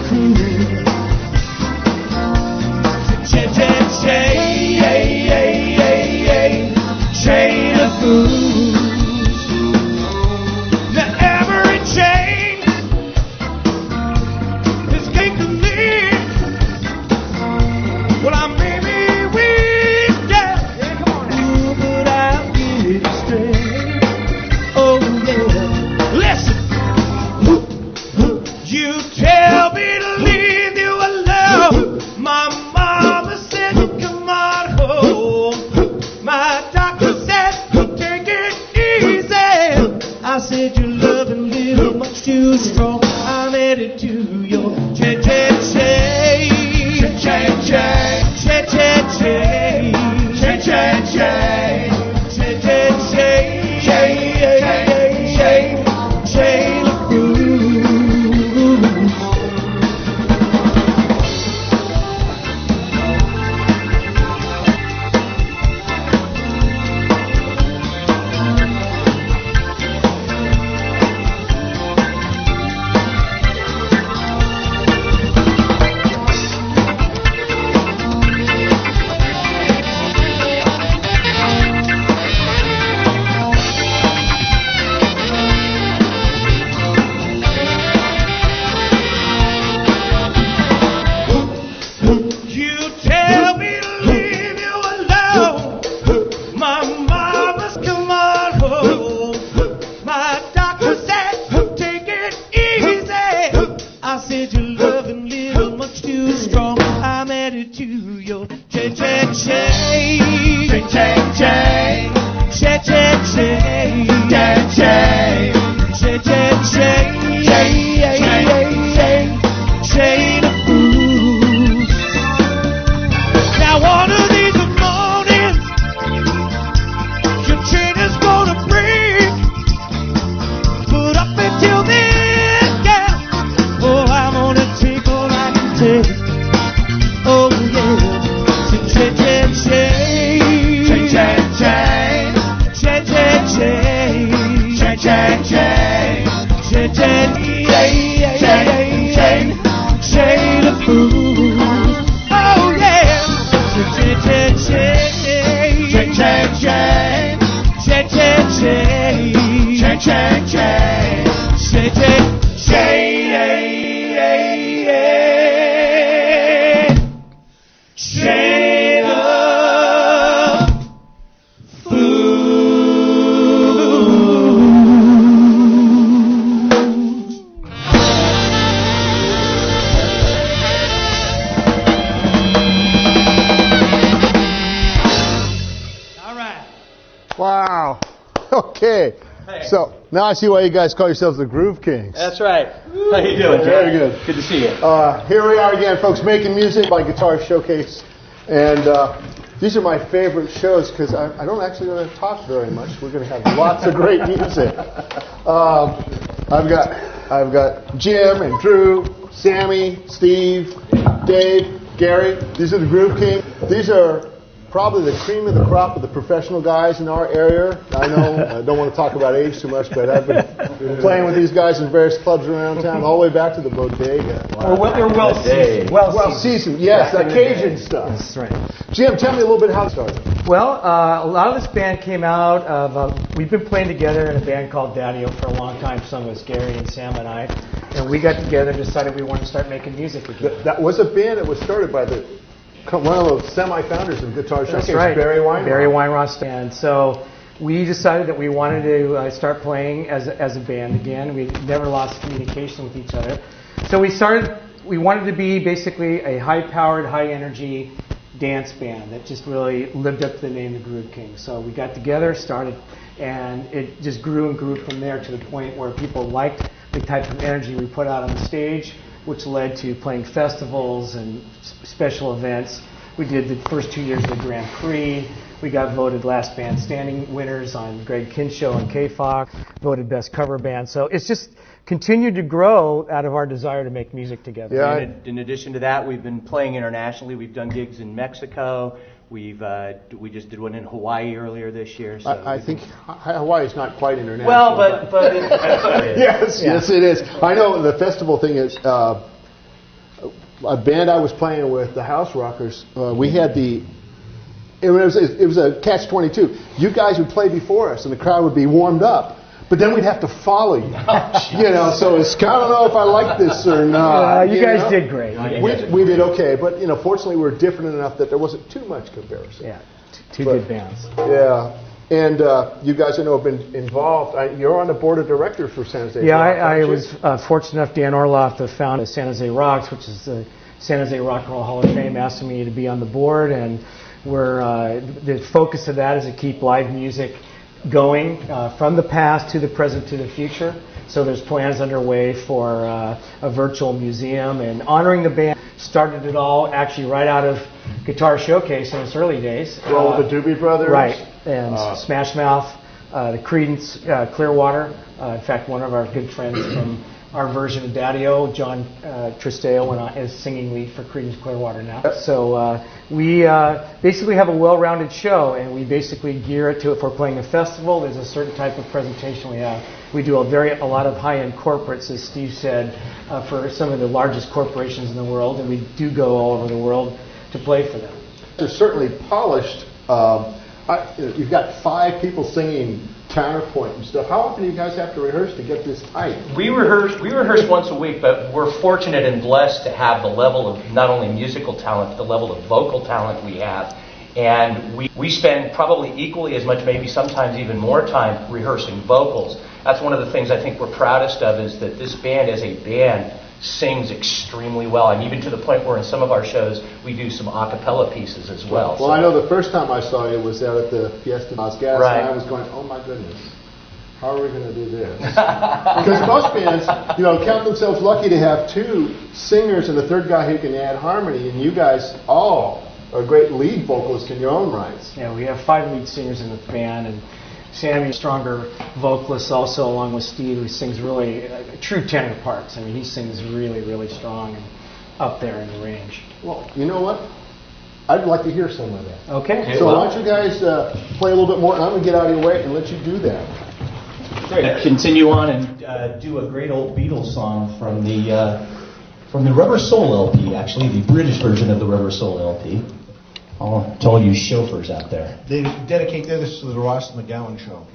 crew. Chain of fools. Now every chain is taking me. Well, I may be weak, yeah, come on now. But I'll get it straight. Oh yeah, listen. You tell me to leave you alone. My mama said, come on home. My doctor said, take it easy. I said, you're loving little much too strong. I'm headed to your cha-cha-cha. Cha-cha-cha. Cha-cha-cha. Cha-cha-cha. Cha-cha-cha. Chain of fools. You tell me to leave you alone. My mama's come on home. My doctor said, take it easy. I said, you're loving little much too strong. I'm headed to your cha-cha-cha. Cha-cha-cha. Cha-cha-cha. Cha-cha-cha. Cha-cha-cha. Chain of fools. Now one of these mornings, your chain is gonna break. But up until then, yeah, oh, I'm gonna take all I can take. Oh yeah, so cha-cha-cha. Cha-cha-cha. Cha-cha-cha. Cha-cha-cha. Cha-cha-cha. Chain of fools. Oh yeah. Cha-cha-cha. Cha-cha-cha. Cha-cha-cha. Cha-cha-cha. Chain of fools. All right. Wow. Okay. Hey. So now I see why you guys call yourselves the Groove Kings. That's right. How you doing, John? Very good. Good to see you. Here we are again, folks, making music by Guitar Showcase. And these are my favorite shows because I don't actually going to talk very much. We're going to have lots of great music. I've got Jim and Drew, Sammy, Steve, Dave, Gary. These are the Groove Kings. These are probably the cream of the crop of the professional guys in our area. I know I don't want to talk about age too much, but I've been playing with these guys in various clubs around town, all the way back to the bodega. Wow. They're well seasoned. Well seasoned, yes, that Cajun stuff. That's right. Jim, tell me a little bit how it started. Well, a lot of this band came out of, we've been playing together in a band called Daddy-O for a long time. Some of us, Gary and Sam and I. And we got together and decided we wanted to start making music again. That was a band that was started by one of those semi-founders of Guitar Showcase, That's right. Barry Weinroth. Barry Weinroth. And so we decided that we wanted to start playing as a band again. We never lost communication with each other. So we wanted to be basically a high-powered, high-energy dance band that just really lived up to the name of Groove King. So we got together, started, and it just grew and grew from there to the point where people liked the type of energy we put out on the stage, which led to playing festivals and special events. We did the first 2 years of the Grand Prix. We got voted Last Band Standing winners on Greg Kinn Show and KFOX, voted Best Cover Band. So it's just continued to grow out of our desire to make music together. Yeah. In addition to that, we've been playing internationally. We've done gigs in Mexico. We just did one in Hawaii earlier this year. So I think Hawaii is not quite international. well, but yes, it is. I know the festival thing is. a band I was playing with, the House Rockers, we had it was a catch-22. You guys would play before us, and the crowd would be warmed up, but then we'd have to follow you. So it's, I don't know if I like this or not. You guys did great. We did okay, but fortunately we were different enough that there wasn't too much comparison. Yeah, two good bands. Yeah. And you guys, I know, have been involved. You're on the board of directors for San Jose Yeah, Rock, I was fortunate enough. Dan Orloff, the founder of San Jose Rocks, which is the San Jose Rock and Roll Hall of Fame, asked me to be on the board, and the focus of that is to keep live music going from the past to the present to the future. So there's plans underway for a virtual museum, and honoring the band started it all actually right out of Guitar Showcase in its early days. Well, the Doobie Brothers. Right, and Smash Mouth, the Creedence Clearwater. In fact, one of our good friends from our version of Daddy-O, John Tristeo, went on as singing lead for Creedence Clearwater now. So we basically have a well-rounded show, and we basically gear it to, if we're playing a festival, there's a certain type of presentation we have. We do a lot of high-end corporates, as Steve said, for some of the largest corporations in the world, and we do go all over the world to play for them. They're certainly polished. You've got 5 people singing counterpoint and stuff. How often do you guys have to rehearse to get this tight? We rehearse once a week, but we're fortunate and blessed to have the level of not only musical talent, but the level of vocal talent we have. And we spend probably equally as much, maybe sometimes even more time rehearsing vocals. That's one of the things I think we're proudest of, is that this band as a band sings extremely well, and even to the point where in some of our shows we do some a cappella pieces as well. Well, I know the first time I saw you was out at the Fiesta Las Gas, right. And I was going, oh my goodness, how are we going to do this? Because most bands, count themselves lucky to have 2 singers and a third guy who can add harmony, and you guys all are great lead vocalists in your own rights. Yeah, we have 5 lead singers in the band, and Sammy, stronger vocalist also, along with Steve, who sings really true tenor parts. I mean, he sings really, really strong and up there in the range. Well, you know what? I'd like to hear some of that. Okay. So why don't you guys play a little bit more, and I'm going to get out of your way and let you do that. Great. Continue on and do a great old Beatles song from the Rubber Soul LP, actually, the British version of the Rubber Soul LP. To all you chauffeurs out there. They dedicate this to the Ross McGowan Show.